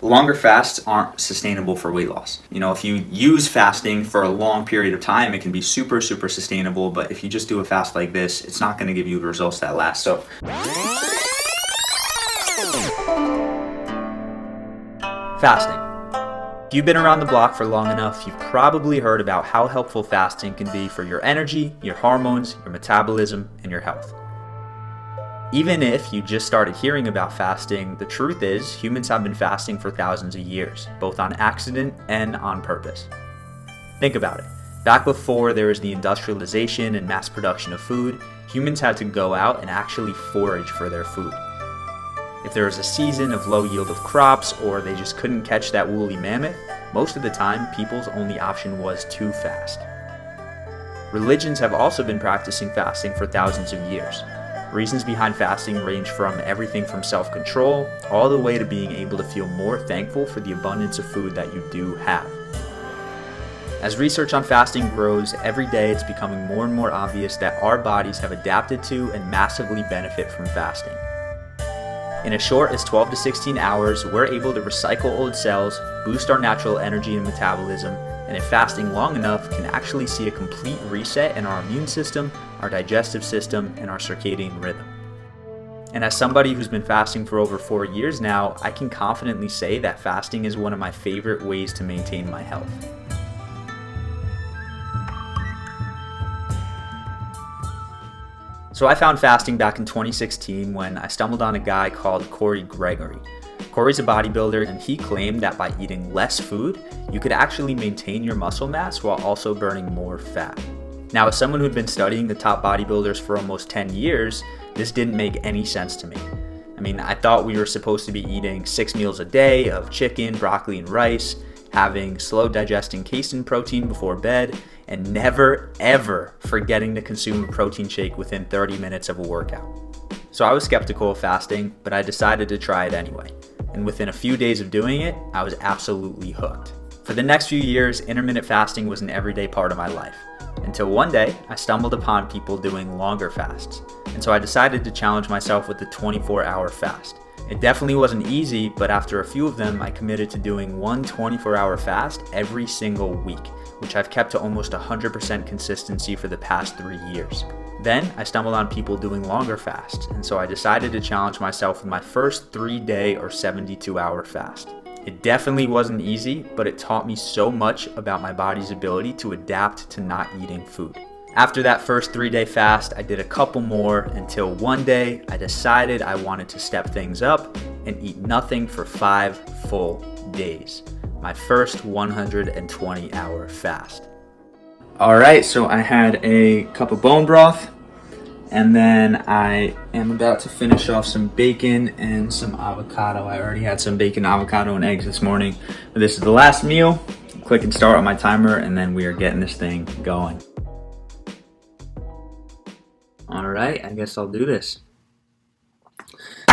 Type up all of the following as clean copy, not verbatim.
Longer fasts aren't sustainable for weight loss. If you use fasting for a long period of time, it can be super, super sustainable. But if you just do a fast like this, it's not going to give you the results that last. So fasting. If you've been around the block for long enough, you've probably heard about how helpful fasting can be for your energy, your hormones, your metabolism, and your health. Even if you just started hearing about fasting, the truth is humans have been fasting for thousands of years, both on accident and on purpose. Think about it. Back before there was the industrialization and mass production of food, humans had to go out and actually forage for their food. If there was a season of low yield of crops or they just couldn't catch that woolly mammoth, most of the time people's only option was to fast. Religions have also been practicing fasting for thousands of years. Reasons behind fasting range from everything from self-control all the way to being able to feel more thankful for the abundance of food that you do have. As research on fasting grows, every day it's becoming more and more obvious that our bodies have adapted to and massively benefit from fasting. In as short as 12 to 16 hours, we're able to recycle old cells, boost our natural energy and metabolism, and if fasting long enough, can actually see a complete reset in our immune system, our digestive system, and our circadian rhythm. And as somebody who's been fasting for over 4 years now, I can confidently say that fasting is one of my favorite ways to maintain my health. So I found fasting back in 2016 when I stumbled on a guy called Corey Gregory. Corey's a bodybuilder, and he claimed that by eating less food, you could actually maintain your muscle mass while also burning more fat. Now, as someone who'd been studying the top bodybuilders for almost 10 years, this didn't make any sense to me. I thought we were supposed to be eating 6 meals a day of chicken, broccoli, and rice, having slow digesting casein protein before bed, and never, ever forgetting to consume a protein shake within 30 minutes of a workout. So I was skeptical of fasting, but I decided to try it anyway. And within a few days of doing it, I was absolutely hooked. For the next few years, intermittent fasting was an everyday part of my life. Until one day, I stumbled upon people doing longer fasts. And so I decided to challenge myself with the 24-hour fast. It definitely wasn't easy, but after a few of them, I committed to doing one 24-hour fast every single week, which I've kept to almost 100% consistency for the past 3 years. Then I stumbled on people doing longer fasts, and so I decided to challenge myself with my first 3-day or 72-hour fast. It definitely wasn't easy, but it taught me so much about my body's ability to adapt to not eating food. After that first 3-day fast, I did a couple more until one day I decided I wanted to step things up and eat nothing for 5 full days. My first 120-hour fast. Alright, so I had a cup of bone broth, and then I am about to finish off some bacon and some avocado. I already had some bacon, avocado, and eggs this morning, but this is the last meal. Click and start on my timer, and then we are getting this thing going. Alright, I guess I'll do this.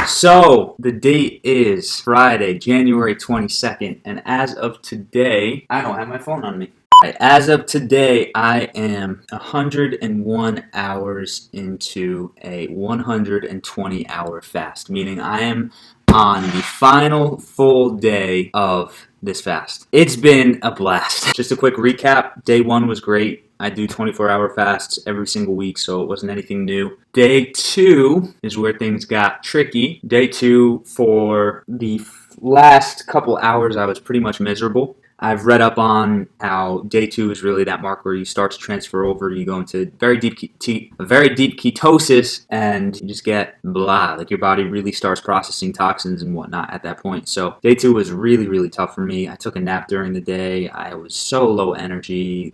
So, the date is Friday, January 22nd, and as of today, I don't have my phone on me. As of today, I am 101 hours into a 120-hour fast, meaning I am on the final full day of this fast. It's been a blast. Just a quick recap. Day 1 was great. I do 24-hour fasts every single week, so it wasn't anything new. Day 2 is where things got tricky. Day 2, for the last couple hours, I was pretty much miserable. I've read up on how day 2 is really that mark where you start to transfer over. You go into very deep ketosis, and you just get blah. Like your body really starts processing toxins and whatnot at that point. So day 2 was really, really tough for me. I took a nap during the day. I was so low energy.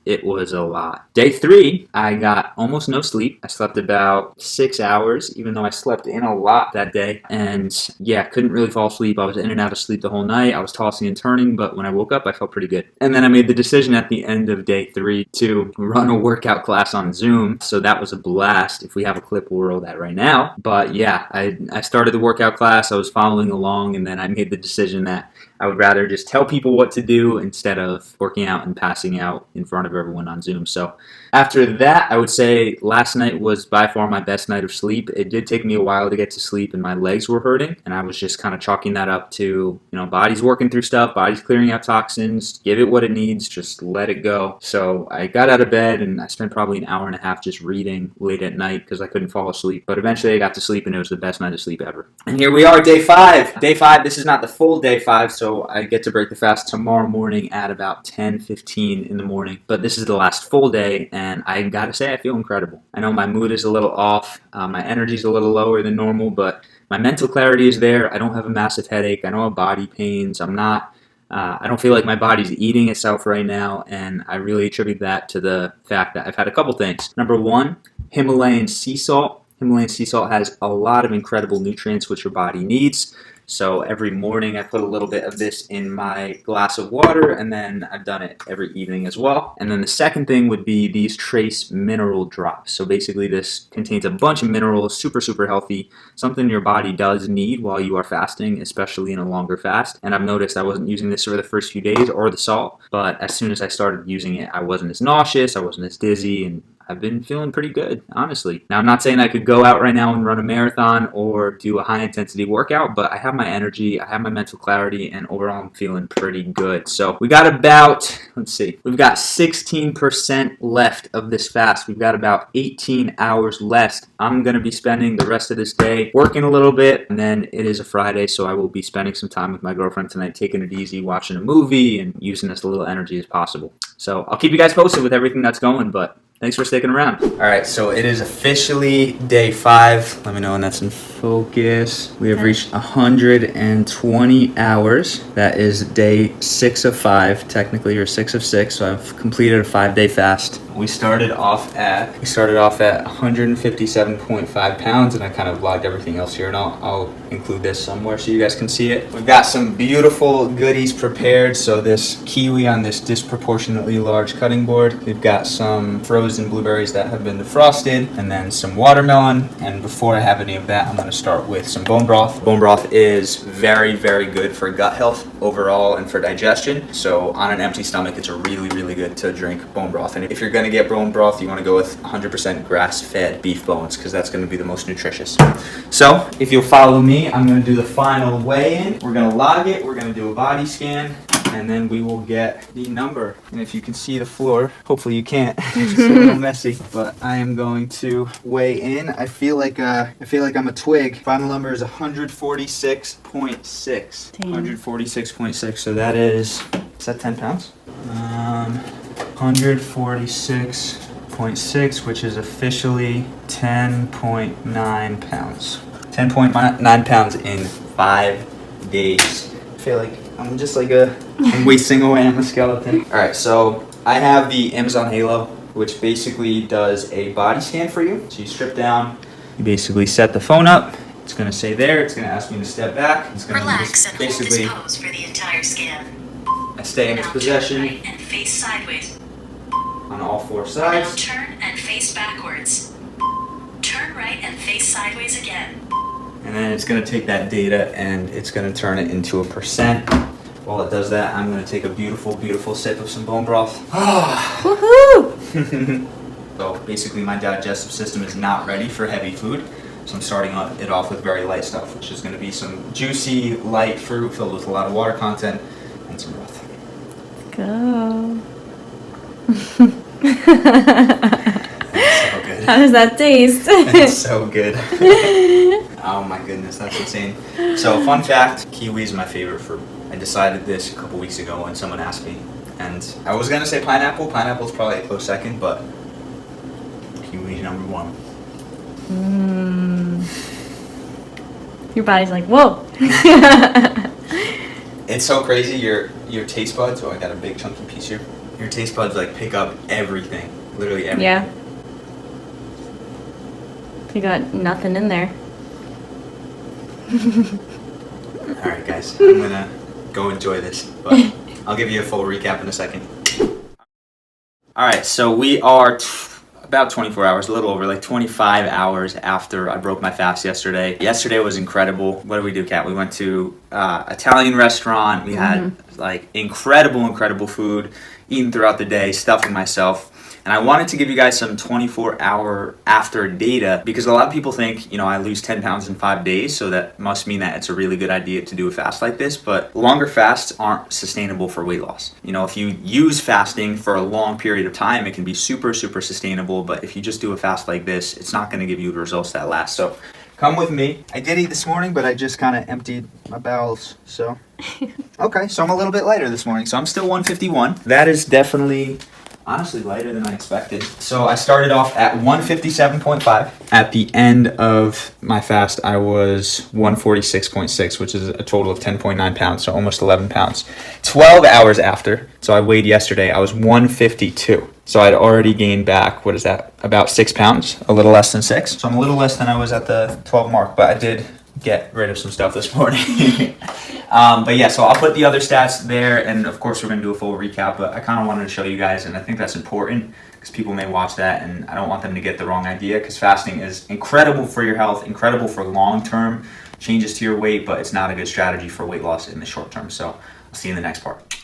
It was a lot. Day 3, I got almost no sleep. I slept about 6 hours, even though I slept in a lot that day. And yeah, couldn't really fall asleep. I was in and out of sleep the whole night. I was tossing and turning, but when I woke up, I felt pretty good. And then I made the decision at the end of day 3 to run a workout class on Zoom. So that was a blast. If we have a clip, we'll roll that right now. But yeah, I started the workout class. I was following along, and then I made the decision that I would rather just tell people what to do instead of working out and passing out in front of everyone on Zoom. So after that, I would say last night was by far my best night of sleep. It did take me a while to get to sleep, and my legs were hurting, and I was just kind of chalking that up to, body's working through stuff, body's clearing out toxins, give it what it needs, just let it go. So I got out of bed, and I spent probably an hour and a half just reading late at night because I couldn't fall asleep. But eventually I got to sleep, and it was the best night of sleep ever. And here we are, day 5. Day 5, this is not the full day 5, so I get to break the fast tomorrow morning at about 10:15 in the morning. But this is the last full day, and I gotta say, I feel incredible. I know my mood is a little off, my energy is a little lower than normal, but my mental clarity is there. I don't have a massive headache. I don't have body pains. I don't feel like my body's eating itself right now, and I really attribute that to the fact that I've had a couple things. Number 1, Himalayan sea salt. Himalayan sea salt has a lot of incredible nutrients which your body needs. So every morning I put a little bit of this in my glass of water, and then I've done it every evening as well. And then the second thing would be these trace mineral drops. So basically this contains a bunch of minerals, super healthy, something your body does need while you are fasting, especially in a longer fast. And I've noticed I wasn't using this for the first few days or the salt, but as soon as I started using it, I wasn't as nauseous, I wasn't as dizzy, and I've been feeling pretty good, honestly. Now, I'm not saying I could go out right now and run a marathon or do a high-intensity workout, but I have my energy, I have my mental clarity, and overall I'm feeling pretty good. So we got about, we've got 16% left of this fast. We've got about 18 hours left. I'm going to be spending the rest of this day working a little bit, and then it is a Friday, so I will be spending some time with my girlfriend tonight, taking it easy, watching a movie, and using as little energy as possible. So I'll keep you guys posted with everything that's going, but thanks for sticking around. All right, so it is officially day 5. Let me know when that's in focus. We have reached 120 hours. That is day 6 of 5, technically, or 6 of 6. So I've completed a 5-day fast. We started off at 157.5 pounds, and I kind of vlogged everything else here, and I'll include this somewhere so you guys can see it. We've got some beautiful goodies prepared. So this kiwi on this disproportionately large cutting board. We've got some frozen blueberries that have been defrosted, and then some watermelon. And before I have any of that, I'm going to start with some bone broth. Bone broth is very good for gut health overall and for digestion. So on an empty stomach, it's really good to drink bone broth. And if you're going to get bone broth, you want to go with 100% grass-fed beef bones, because that's going to be the most nutritious. So if you'll follow me, I'm going to do the final weigh-in. We're going to log it. We're going to do a body scan, and then we will get the number. And if you can see the floor, hopefully you can't. It's just a little messy, but I am going to weigh in. I feel like I'm a twig. Final number is 146.6. 146.6. So that is that 10 pounds? 146.6, which is officially 10.9 pounds. 10.9 pounds in 5 days. I feel like I'm just like I'm wasting away. I'm a skeleton. All right, so I have the Amazon Halo, which basically does a body scan for you. So you strip down, you basically set the phone up. It's gonna say there. It's gonna ask me to step back. It's gonna relax and hold this pose for the entire scan. I stay in its possession. Turn right and face sideways. On all 4 sides. Now turn and face backwards. Turn right and face sideways again. And then it's going to take that data and it's going to turn it into a percent. While it does that, I'm going to take a beautiful sip of some bone broth. Woohoo! So basically my digestive system is not ready for heavy food. So I'm starting it off with very light stuff, which is going to be some juicy, light fruit filled with a lot of water content and some broth. Go. So good. How does that taste? It's so good. Oh my goodness, that's insane. So fun fact, kiwi is my favorite fruit. I decided this a couple weeks ago when someone asked me. And I was going to say pineapple. Pineapple's probably a close second, but kiwi's number 1. Your body's like, whoa. It's so crazy, your taste buds, I got a big chunky piece here. Your taste buds like pick up everything, literally everything. Yeah. You got nothing in there. Alright guys, I'm gonna go enjoy this, but I'll give you a full recap in a second. All right, so we are about 24 hours, a little over, like 25 hours after I broke my fast yesterday. Yesterday was incredible. What did we do, Kat? We went to Italian restaurant. We had like incredible food, eating throughout the day, stuffing myself. And I wanted to give you guys some 24-hour after data because a lot of people think, you know, I lose 10 pounds in 5 days, so that must mean that it's a really good idea to do a fast like this. But longer fasts aren't sustainable for weight loss. You know, if you use fasting for a long period of time, it can be super sustainable. But if you just do a fast like this, it's not going to give you the results that last. So come with me. I did eat this morning, but I just kind of emptied my bowels. So, okay, so I'm a little bit lighter this morning. So I'm still 151. That is definitely honestly lighter than I expected. So I started off at 157.5. At the end of my fast, I was 146.6, which is a total of 10.9 pounds, so almost 11 pounds. 12 hours after, so I weighed yesterday, I was 152. So I'd already gained back, what is that, about 6 pounds, a little less than 6. So I'm a little less than I was at the 12 mark, but I did get rid of some stuff this morning. But yeah, so I'll put the other stats there, and of course we're going to do a full recap, but I kind of wanted to show you guys, and I think that's important because people may watch that and I don't want them to get the wrong idea, because fasting is incredible for your health, incredible for long-term changes to your weight, but it's not a good strategy for weight loss in the short term. So I'll see you in the next part.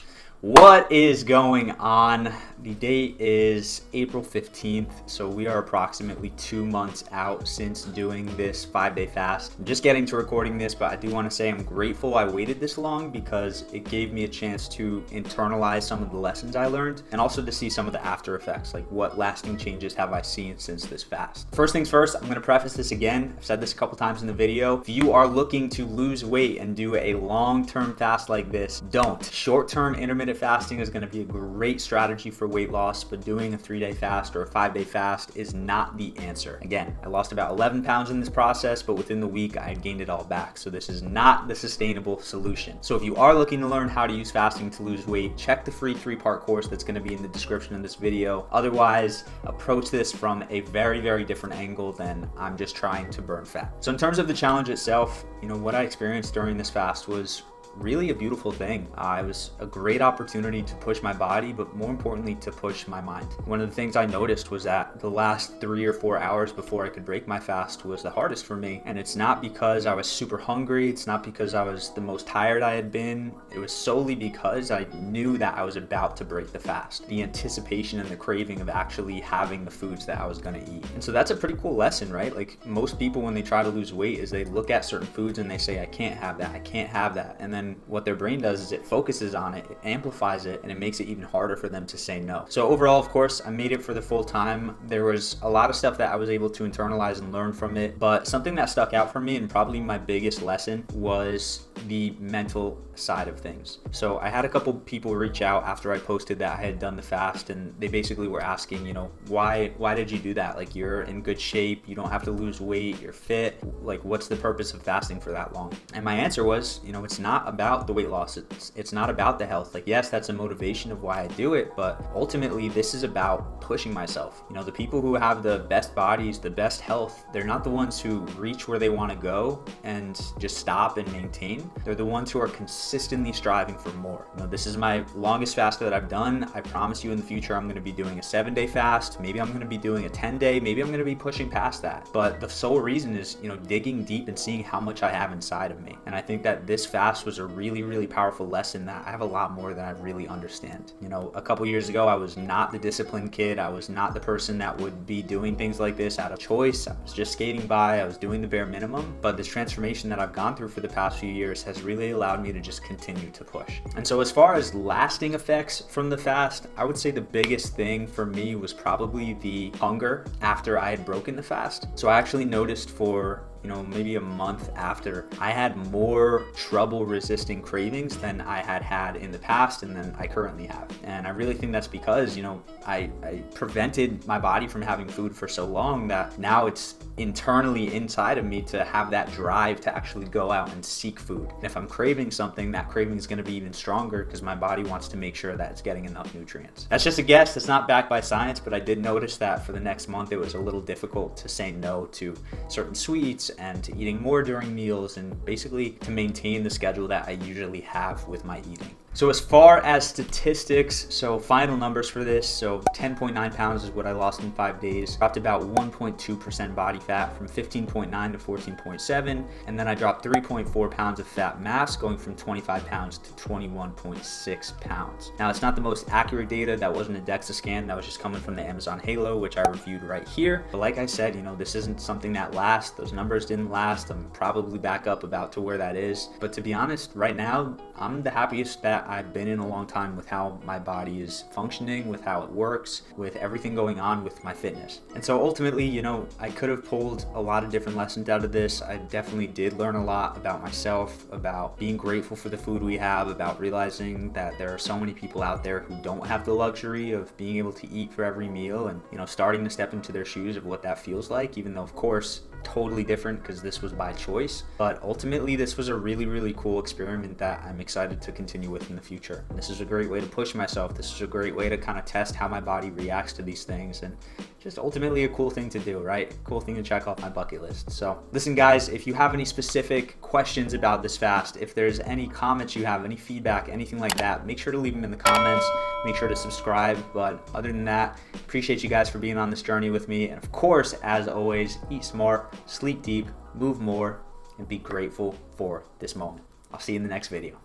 What is going on? The date is April 15th, so we are approximately 2 months out since doing this 5-day fast. I'm just getting to recording this, but I do want to say I'm grateful I waited this long because it gave me a chance to internalize some of the lessons I learned and also to see some of the after effects, like what lasting changes have I seen since this fast. First things first, I'm going to preface this again. I've said this a couple times in the video. If you are looking to lose weight and do a long-term fast like this, don't. Short-term intermittent fasting is going to be a great strategy for weight loss, but doing a 3-day fast or a 5-day fast is not the answer. Again, I lost about 11 pounds in this process, but within the week I had gained it all back. So this is not the sustainable solution. So if you are looking to learn how to use fasting to lose weight, check the free 3-part course that's going to be in the description of this video. Otherwise, approach this from a very different angle than I'm just trying to burn fat. So in terms of the challenge itself, you know, what I experienced during this fast was really a beautiful thing. It was a great opportunity to push my body, but more importantly, to push my mind. One of the things I noticed was that the last 3 or 4 hours before I could break my fast was the hardest for me. And it's not because I was super hungry. It's not because I was the most tired I had been. It was solely because I knew that I was about to break the fast. The anticipation and the craving of actually having the foods that I was going to eat. And so that's a pretty cool lesson, right? Like most people, when they try to lose weight, is they look at certain foods and they say, I can't have that, I can't have that. And then what their brain does is it focuses on it, it amplifies it, and it makes it even harder for them to say no. So overall, of course, I made it for the full time. There was a lot of stuff that I was able to internalize and learn from it, but something that stuck out for me and probably my biggest lesson was the mental side of things. So I had a couple people reach out after I posted that I had done the fast, and they basically were asking, you know, why did you do that? Like, you're in good shape, you don't have to lose weight, you're fit, like what's the purpose of fasting for that long? And my answer was, you know, it's not about the weight loss, it's not about the health. Like, yes, that's a motivation of why I do it, but ultimately this is about pushing myself. You know, the people who have the best bodies, the best health, they're not the ones who reach where they want to go and just stop and maintain. They're the ones who are consistently striving for more. You know, this is my longest fast that I've done. I promise you in the future I'm going to be doing a 7-day fast. Maybe I'm going to be doing a 10-day. Maybe I'm going to be pushing past that. But the sole reason is, you know, digging deep and seeing how much I have inside of me. And I think that this fast was a really powerful lesson that I have a lot more than I really understand. You know, a couple years ago, I was not the disciplined kid. I was not the person that would be doing things like this out of choice. I was just skating by. I was doing the bare minimum. But this transformation that I've gone through for the past few years has really allowed me to just continue to push. And so as far as lasting effects from the fast, I would say the biggest thing for me was probably the hunger after I had broken the fast. So I actually noticed for, you know, maybe a month after, I had more trouble resisting cravings than I had had in the past and than I currently have. And I really think that's because, you know, I prevented my body from having food for so long that now it's internally inside of me to have that drive to actually go out and seek food. And if I'm craving something, that craving is going to be even stronger because my body wants to make sure that it's getting enough nutrients. That's just a guess. It's not backed by science, but I did notice that for the next month, it was a little difficult to say no to certain sweets and to eating more during meals, and basically to maintain the schedule that I usually have with my eating. So as far as statistics, so final numbers for this, so 10.9 pounds is what I lost in 5 days. Dropped about 1.2% body fat from 15.9 to 14.7, and then I dropped 3.4 pounds of fat mass, going from 25 pounds to 21.6 pounds. Now, it's not the most accurate data. That wasn't a DEXA scan. That was just coming from the Amazon Halo, which I reviewed right here. But like I said, you know, this isn't something that lasts. Those numbers didn't last. I'm probably back up about to where that is. But to be honest, right now, I'm the happiest that I've been in a long time with how my body is functioning, with how it works, with everything going on with my fitness. And so ultimately, you know, I could have pulled a lot of different lessons out of this. I definitely did learn a lot about myself, about being grateful for the food we have, about realizing that there are so many people out there who don't have the luxury of being able to eat for every meal, and, you know, starting to step into their shoes of what that feels like, even though, of course, totally different because this was by choice. But ultimately, this was a really, really cool experiment that I'm excited to continue with in the future. This is a great way to push myself. This is a great way to kind of test how my body reacts to these things, and just ultimately a cool thing to do, right? Cool thing to check off my bucket list. So listen, guys, if you have any specific questions about this fast, if there's any comments you have, any feedback, anything like that, make sure to leave them in the comments. Make sure to subscribe. But other than that, appreciate you guys for being on this journey with me. And of course, as always, eat smart, sleep deep, move more, and be grateful for this moment. I'll see you in the next video.